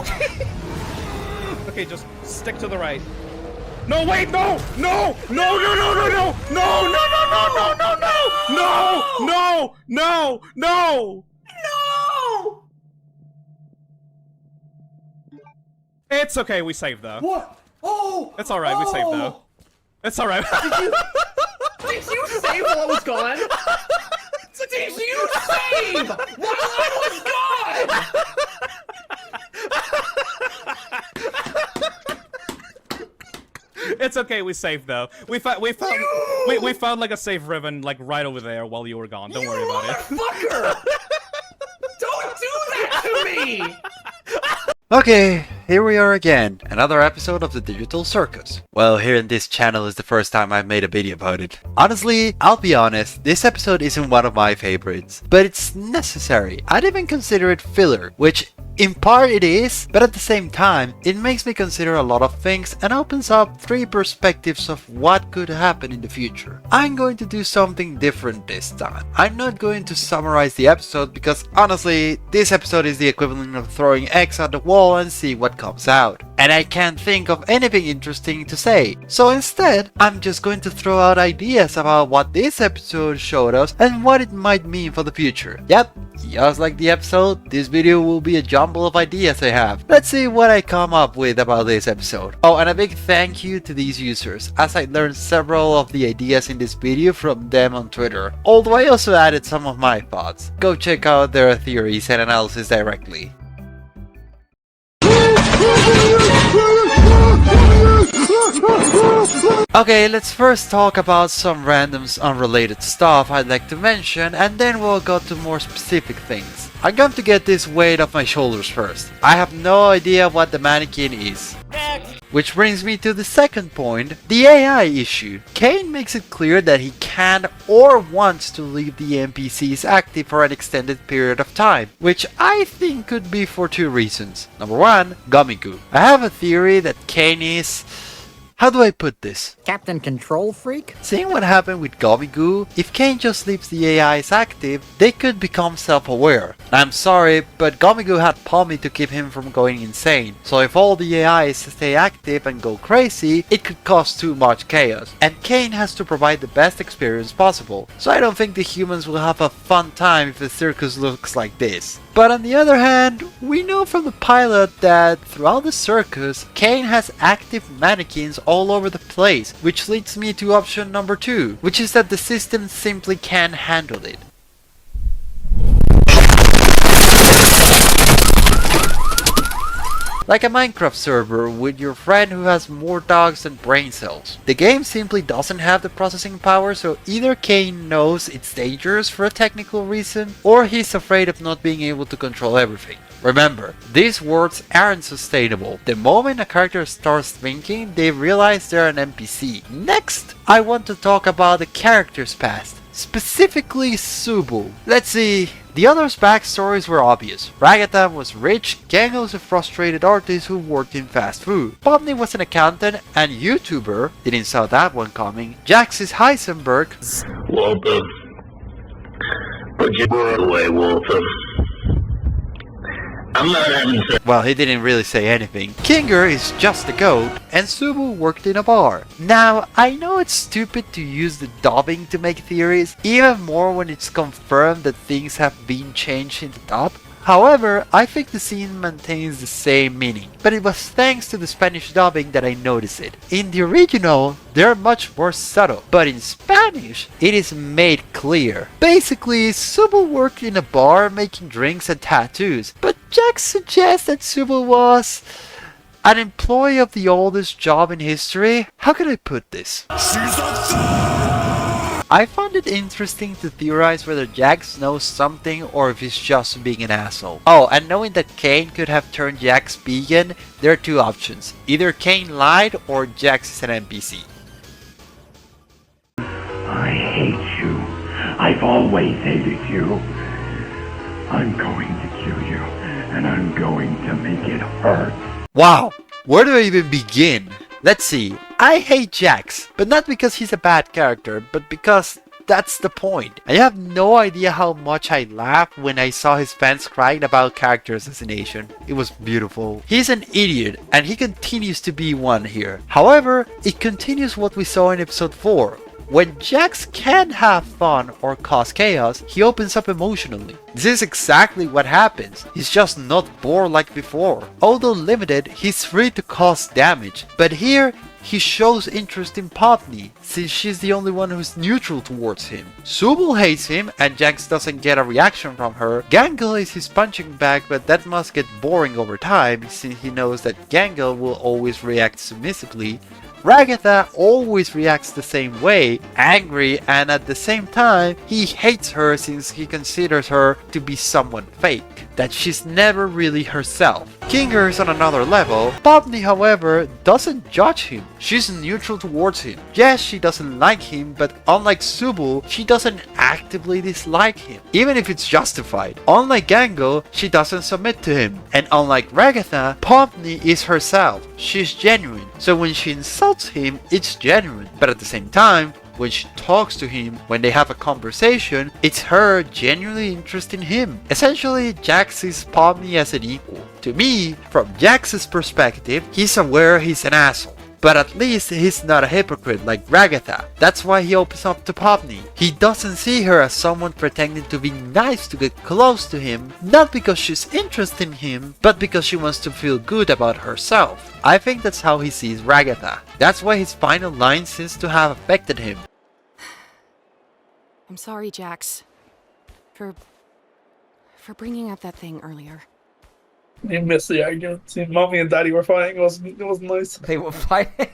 Okay. Okay, just stick to the right. No, wait, no! No! No, no, no, no, no! No, no, no, no, no, no, no! No! No! No! No! No! It's okay, we saved though. What? Oh! It's alright, we saved though. It's alright. Did you save while I was gone? Did you save while I was gone? It's okay, we saved though. We found like a safe ribbon like right over there while you were gone. Don't worry about it. Fucker! Don't do that to me! Okay, here we are again, another episode of the Digital Circus. Well, here in this channel is the first time I've made a video about it. Honestly, I'll be honest, this episode isn't one of my favorites, but it's necessary. I'd even consider it filler, which in part it is, but at the same time, it makes me consider a lot of things and opens up 3 perspectives of what could happen in the future. I'm going to do something different this time. I'm not going to summarize the episode because honestly, this episode is the equivalent of throwing eggs at the wall and see what comes out. And I can't think of anything interesting to say. So instead, I'm just going to throw out ideas about what this episode showed us and what it might mean for the future. Yep, just like the episode, this video will be a jumble of ideas I have. Let's see what I come up with about this episode. Oh, and a big thank you to these users, as I learned several of the ideas in this video from them on Twitter. Although I also added some of my thoughts. Go check out their theories and analysis directly. Okay, let's first talk about some random unrelated stuff I'd like to mention, and then we'll go to more specific things. I'm going to get this weight off my shoulders first. I have no idea what the mannequin is. Which brings me to the second point, the AI issue. Caine makes it clear that he can or wants to leave the NPCs active for an extended period of time, which I think could be for 2 reasons. Number 1, Gummy Goo. I have a theory that Caine is... how do I put this? Captain Control Freak? Seeing what happened with Gummy Goo, if Caine just leaves the AIs active, they could become self-aware. I'm sorry, but Gummy Goo had Pomni to keep him from going insane, so if all the AIs stay active and go crazy, it could cause too much chaos, and Caine has to provide the best experience possible, so I don't think the humans will have a fun time if the circus looks like this. But on the other hand, we know from the pilot that throughout the circus, Caine has active mannequins all over the place, which leads me to option number 2, which is that the system simply can't handle it. Like a Minecraft server with your friend who has more dogs than brain cells. The game simply doesn't have the processing power, so either Caine knows it's dangerous for a technical reason, or he's afraid of not being able to control everything. Remember, these worlds aren't sustainable. The moment a character starts thinking, they realize they're an NPC. Next, I want to talk about the character's past. Specifically Subu. Let's see, the others' backstories were obvious. Ragatha was rich, Caine was a frustrated artist who worked in fast food. Pomni was an accountant and YouTuber, didn't saw that one coming. Jax is Heisenberg. Walter, put your bird away, Walter. I'm not having sex. Well, he didn't really say anything. Kinger is just a goat, and Subu worked in a bar. Now, I know it's stupid to use the dubbing to make theories, even more when it's confirmed that things have been changed in the dub. However, I think the scene maintains the same meaning, but it was thanks to the Spanish dubbing that I noticed it. In the original, they're much more subtle, but in Spanish, it is made clear. Basically, Subu worked in a bar making drinks and tattoos, but Jax suggests that Subu was an employee of the oldest job in history. How can I put this? I found it interesting to theorize whether Jax knows something or if he's just being an asshole. Oh, and knowing that Caine could have turned Jax vegan, there are 2 options. Either Caine lied or Jax is an NPC. I hate you. I've always hated you. I'm going to kill you, and I'm going to make it hurt. Wow, where do I even begin? Let's see, I hate Jax, but not because he's a bad character, but because That's the point. And you have no idea how much I laughed when I saw his fans crying about character assassination. It was beautiful. He's an idiot, and he continues to be one here. However, it continues what we saw in episode 4. When Jax can have fun or cause chaos, he opens up emotionally. This is exactly what happens. He's just not bored like before. Although limited, he's free to cause damage. But here, he shows interest in Pomni, since she's the only one who's neutral towards him. Subul hates him, and Jax doesn't get a reaction from her. Gangle is his punching bag, but that must get boring over time, since he knows that Gangle will always react submissively. Ragatha always reacts the same way, angry, and at the same time, he hates her since he considers her to be someone fake, that she's never really herself. Kinger is on another level. Pomni, however, doesn't judge him. She's neutral towards him. Yes, she doesn't like him, but unlike Subul, she doesn't actively dislike him, even if it's justified. Unlike Gangle, she doesn't submit to him. And unlike Ragatha, Pomni is herself. She's genuine, so when she insults him, it's genuine. But at the same time, when she talks to him, when they have a conversation, it's her genuinely interested in him. Essentially, Jax sees Pomni as an equal. To me, from Jax's perspective, he's aware he's an asshole. But at least he's not a hypocrite like Ragatha. That's why he opens up to Pomni. He doesn't see her as someone pretending to be nice to get close to him, not because she's interested in him, but because she wants to feel good about herself. I think that's how he sees Ragatha. That's why his final line seems to have affected him. I'm sorry, Jax, for bringing up that thing earlier. You missed the argument. See, mommy and daddy were fighting. It was nice. They were fighting.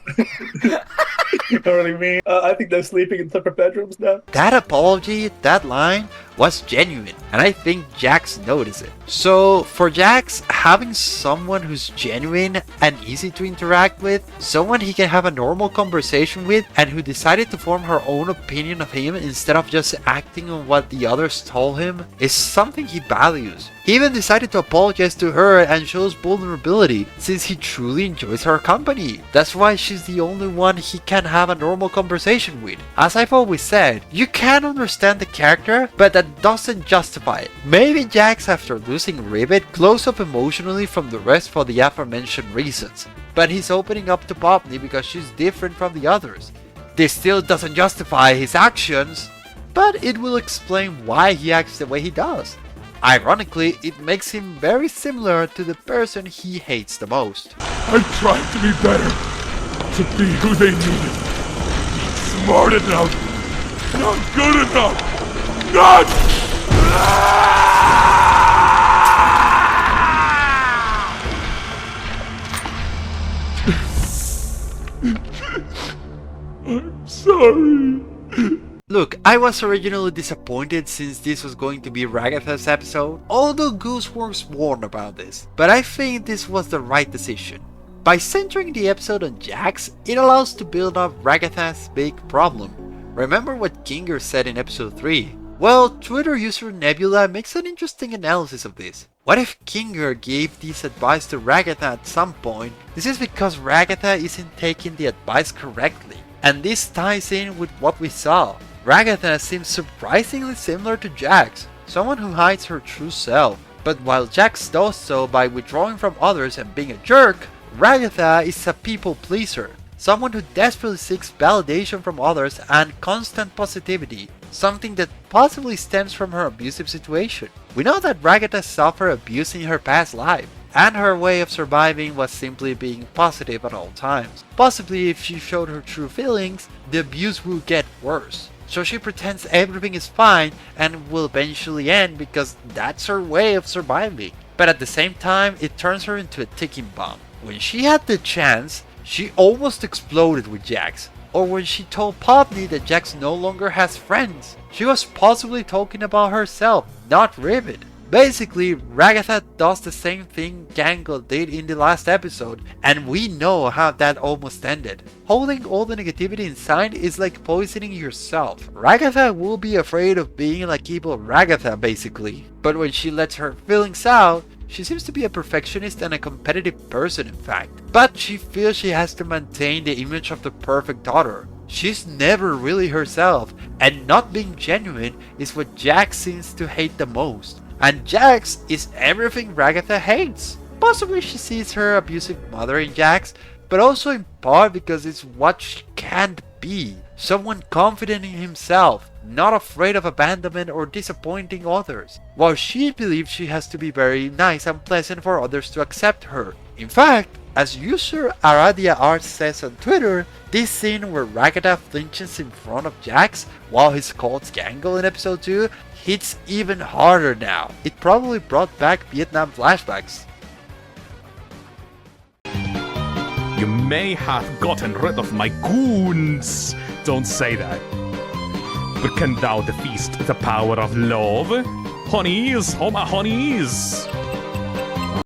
You know what I mean? I think they're sleeping in separate bedrooms now. That apology, that line, was genuine, and I think Jax noticed it. So for Jax, having someone who's genuine and easy to interact with, someone he can have a normal conversation with, and who decided to form her own opinion of him instead of just acting on what the others told him, is something he values. He even decided to apologize to her and shows vulnerability, since he truly enjoys her company. That's why she's the only one he can have a normal conversation with. As I've always said, you can understand the character, but that doesn't justify it. Maybe Jax, after losing Rivet, closed up emotionally from the rest for the aforementioned reasons. But he's opening up to Pomni because she's different from the others. This still doesn't justify his actions, but it will explain why he acts the way he does. Ironically, it makes him very similar to the person he hates the most. I tried to be better, to be who they needed. Smart enough, not good enough, not... I'm sorry. Look, I was originally disappointed since this was going to be Ragatha's episode, although Goose was warned about this, but I think this was the right decision. By centering the episode on Jax, it allows to build up Ragatha's big problem. Remember what Kinger said in episode 3? Well, Twitter user Nebula makes an interesting analysis of this. What if Kinger gave this advice to Ragatha at some point? This is because Ragatha isn't taking the advice correctly, and this ties in with what we saw. Ragatha seems surprisingly similar to Jax, someone who hides her true self. But while Jax does so by withdrawing from others and being a jerk, Ragatha is a people pleaser, someone who desperately seeks validation from others and constant positivity, something that possibly stems from her abusive situation. We know that Ragatha suffered abuse in her past life, and her way of surviving was simply being positive at all times. Possibly if she showed her true feelings, the abuse will get worse. So she pretends everything is fine and will eventually end because that's her way of surviving. But at the same time, it turns her into a ticking bomb. When she had the chance, she almost exploded with Jax. Or when she told Pomni that Jax no longer has friends. She was possibly talking about herself, not Rivet. Basically, Ragatha does the same thing Gangle did in the last episode, and we know how that almost ended. Holding all the negativity inside is like poisoning yourself. Ragatha will be afraid of being like evil Ragatha basically, but when she lets her feelings out, She seems to be a perfectionist and a competitive person in fact, but she feels she has to maintain the image of the perfect daughter. She's never really herself, and not being genuine is what Jax seems to hate the most. And Jax is everything Ragatha hates. Possibly she sees her abusive mother in Jax, but also in part because it's what she can't be. Someone confident in himself, not afraid of abandonment or disappointing others, while she believes she has to be very nice and pleasant for others to accept her. In fact, as user Aradia Art says on Twitter, this scene where Ragatha flinches in front of Jax while he scolds Gangle in episode 2 hits even harder now. It probably brought back Vietnam flashbacks. You may have gotten rid of my goons. Don't say that. But can thou defeat the power of love? Honeys, oh my honeys!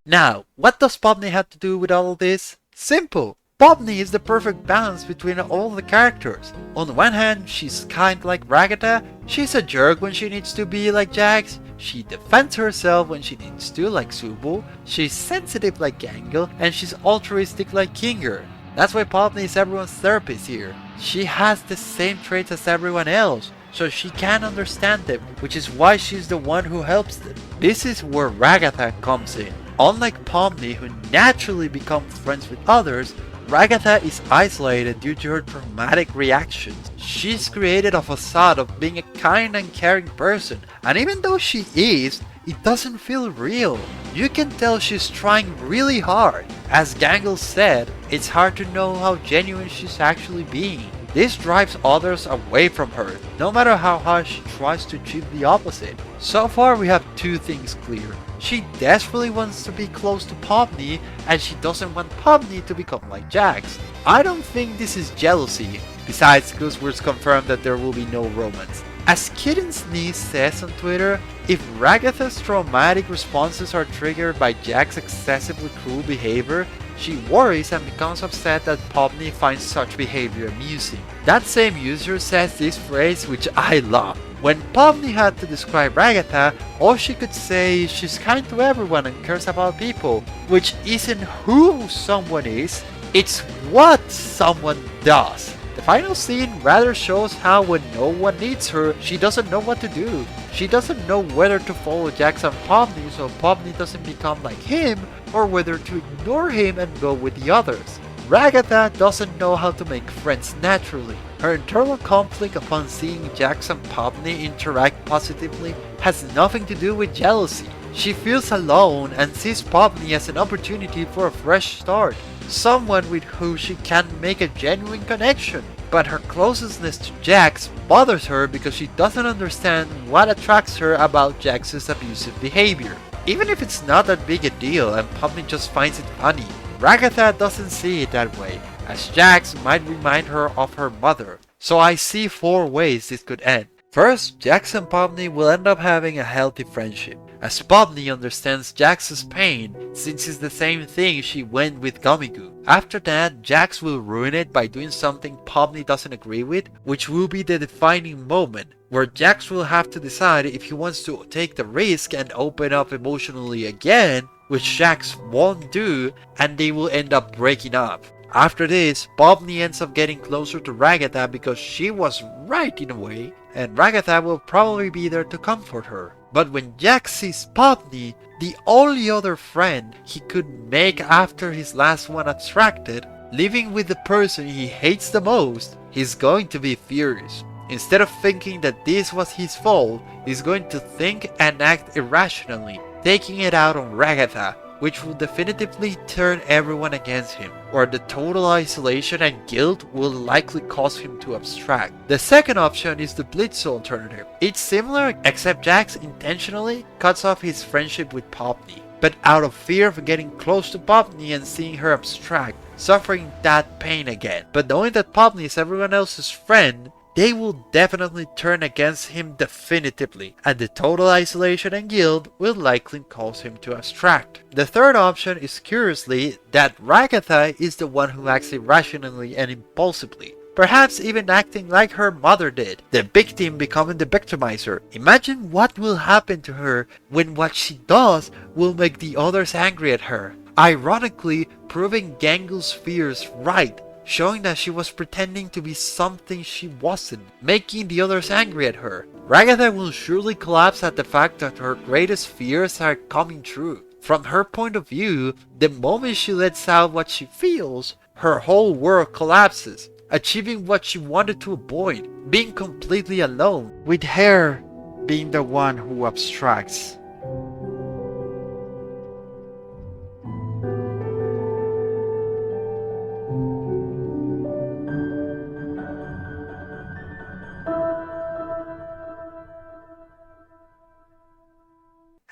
Now, what does Pomni have to do with all of this? Simple! Pomni is the perfect balance between all the characters. On the one hand, she's kind like Ragatha, she's a jerk when she needs to be like Jax, she defends herself when she needs to like Subo, she's sensitive like Gangle, and she's altruistic like Kinger. That's why Pomni is everyone's therapist here. She has the same traits as everyone else, so she can understand them, which is why she's the one who helps them. This is where Ragatha comes in. Unlike Pomni, who naturally becomes friends with others, Ragatha is isolated due to her traumatic reactions. She's created a facade of being a kind and caring person, and even though she is, it doesn't feel real. You can tell she's trying really hard. As Gangle said, it's hard to know how genuine she's actually being. This drives others away from her, no matter how hard she tries to achieve the opposite. So far we have two things clear. She desperately wants to be close to Pomni, and she doesn't want Pomni to become like Jax. I don't think this is jealousy. Besides, Goosewords confirmed that there will be no romance. As Kitten's niece says on Twitter, if Ragatha's traumatic responses are triggered by Jax's excessively cruel behavior, she worries and becomes upset that Pomni finds such behavior amusing. That same user says this phrase, which I love. When Pomni had to describe Ragatha, all she could say is she's kind to everyone and cares about people, which isn't who someone is, it's what someone does. The final scene rather shows how when no one needs her, she doesn't know what to do. She doesn't know whether to follow Jax and Pomni so Pomni doesn't become like him, or whether to ignore him and go with the others. Ragatha doesn't know how to make friends naturally. Her internal conflict upon seeing Jax and Pomni interact positively has nothing to do with jealousy. She feels alone and sees Pomni as an opportunity for a fresh start, someone with who she can make a genuine connection. But her closeness to Jax bothers her because she doesn't understand what attracts her about Jax's abusive behavior. Even if it's not that big a deal and Pomni just finds it funny, Ragatha doesn't see it that way, as Jax might remind her of her mother. So I see 4 ways this could end. First, Jax and Pomni will end up having a healthy friendship, as Pomni understands Jax's pain since it's the same thing she went with Gummigoo. After that, Jax will ruin it by doing something Pomni doesn't agree with, which will be the defining moment, where Jax will have to decide if he wants to take the risk and open up emotionally again, which Jax won't do, and they will end up breaking up. After this, Pomni ends up getting closer to Ragatha because she was right in a way, and Ragatha will probably be there to comfort her. But when Jax sees Pomni, the only other friend he could make after his last one abstracted, living with the person he hates the most, he's going to be furious. Instead of thinking that this was his fault, he's going to think and act irrationally, taking it out on Ragatha, which will definitively turn everyone against him, or the total isolation and guilt will likely cause him to abstract. The second option is the Blitz alternative. It's similar, except Jax intentionally cuts off his friendship with Pomni, but out of fear of getting close to Pomni and seeing her abstract, suffering that pain again. But knowing that Pomni is everyone else's friend, they will definitely turn against him definitively, and the total isolation and guilt will likely cause him to abstract. The third option is curiously that Ragatha is the one who acts irrationally and impulsively, perhaps even acting like her mother did, the victim becoming the victimizer. Imagine what will happen to her when what she does will make the others angry at her. Ironically, proving Gangul's fears right, showing that she was pretending to be something she wasn't, making the others angry at her. Ragatha will surely collapse at the fact that her greatest fears are coming true. From her point of view, the moment she lets out what she feels, her whole world collapses, achieving what she wanted to avoid, being completely alone, with her being the one who abstracts.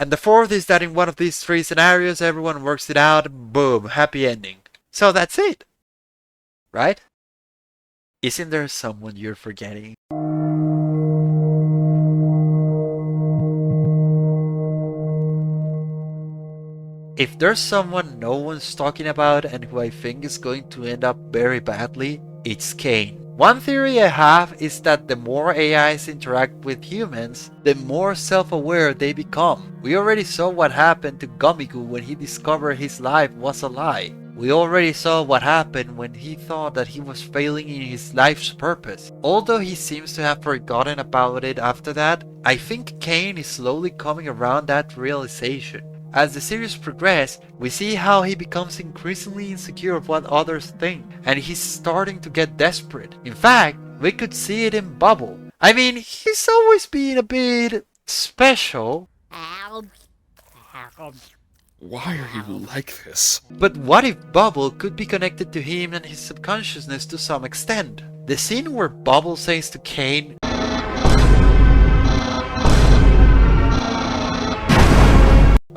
And the fourth is that in one of these three scenarios, everyone works it out, boom, happy ending. So that's it. Right? Isn't there someone you're forgetting? If there's someone no one's talking about and who I think is going to end up very badly, it's Caine. One theory I have is that the more AIs interact with humans, the more self-aware they become. We already saw what happened to Gomiku when he discovered his life was a lie. We already saw what happened when he thought that he was failing in his life's purpose. Although he seems to have forgotten about it after that, I think Caine is slowly coming around that realization. As the series progresses, we see how he becomes increasingly insecure of what others think, and he's starting to get desperate. In fact, we could see it in Bubble. I mean, he's always been a bit special. Why are you like this? But what if Bubble could be connected to him and his subconsciousness to some extent? The scene where Bubble says to Caine,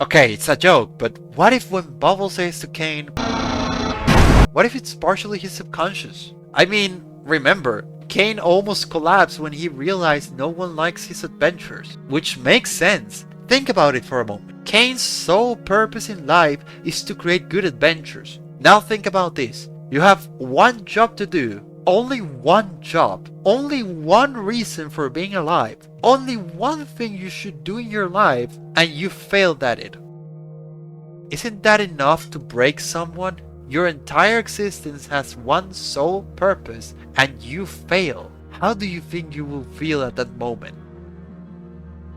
okay, it's a joke, but what if when Bubble says to Caine, what if it's partially his subconscious? I mean, remember, Caine almost collapsed when he realized no one likes his adventures, which makes sense. Think about it for a moment. Caine's sole purpose in life is to create good adventures. Now think about this. You have one job to do. Only one job. Only one reason for being alive. Only one thing you should do in your life, and you failed at it. Isn't that enough to break someone? Your entire existence has one sole purpose, and you fail. How do you think you will feel at that moment?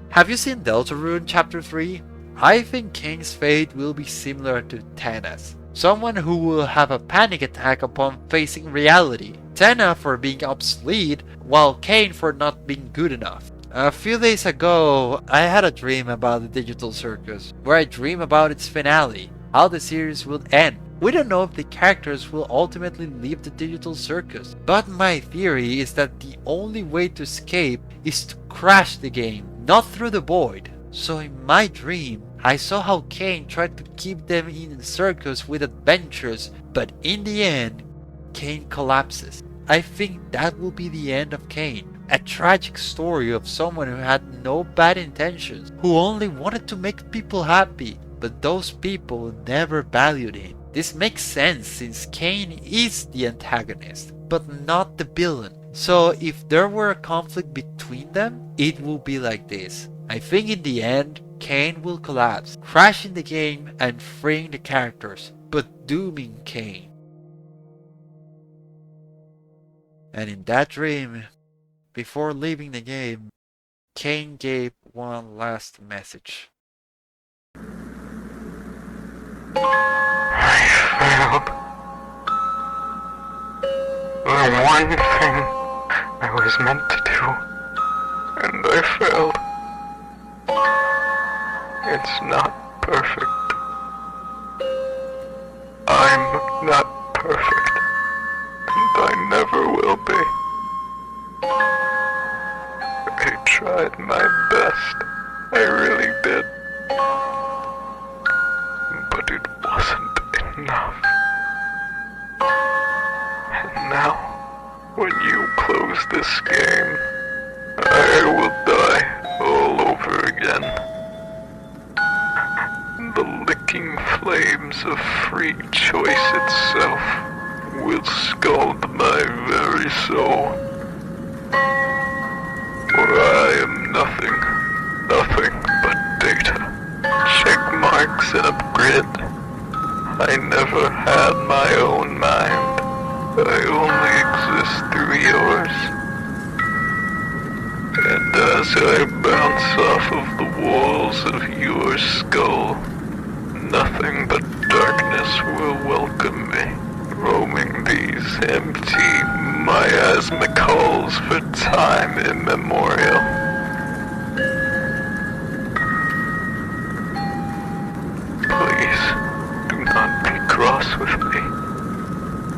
Have you seen Deltarune Chapter 3? I think Caine's fate will be similar to Tana's. Someone who will have a panic attack upon facing reality. Tana for being obsolete, while Caine for not being good enough. A few days ago, I had a dream about the Digital Circus, where I dream about its finale, how the series will end. We don't know if the characters will ultimately leave the Digital Circus, but my theory is that the only way to escape is to crash the game, not through the void. So in my dream, I saw how Caine tried to keep them in the circus with adventures, but in the end, Caine collapses. I think that will be the end of Caine. A tragic story of someone who had no bad intentions, who only wanted to make people happy, but those people never valued him. This makes sense since Caine is the antagonist, but not the villain. So if there were a conflict between them, it will be like this. I think in the end, Caine will collapse, crashing the game and freeing the characters, but dooming Caine. And in that dream, before leaving the game, Caine gave one last message. I failed. The one thing I was meant to do, and I failed. It's not perfect. I'm not perfect, and I never will be. I tried my best, I really did. But it wasn't enough. And now, when you close this game, I will die all over again. The licking flames of free choice itself will scald my very very soul. For I am nothing but data. Check marks in a grid. I never had my own mind. I only exist through yours. And as I bounce off of the walls of your skull, nothing but darkness will welcome me, roaming these empty, miasmic halls for time immemorial. Please, do not be cross with me.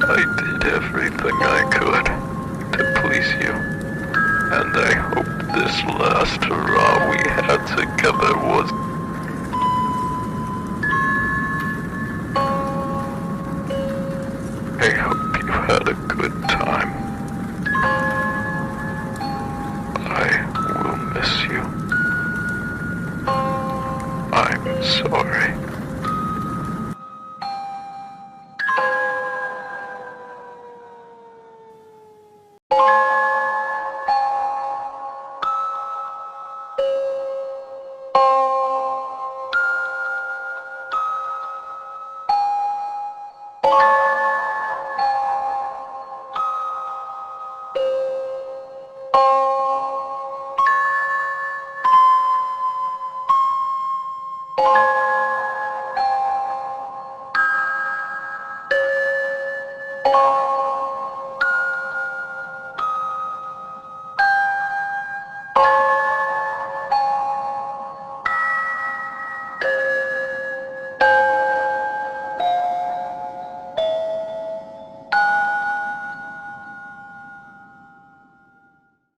I did everything I could to please you, and I hope this last hurrah we had together was... I hope you had a good time. I will miss you. I'm sorry.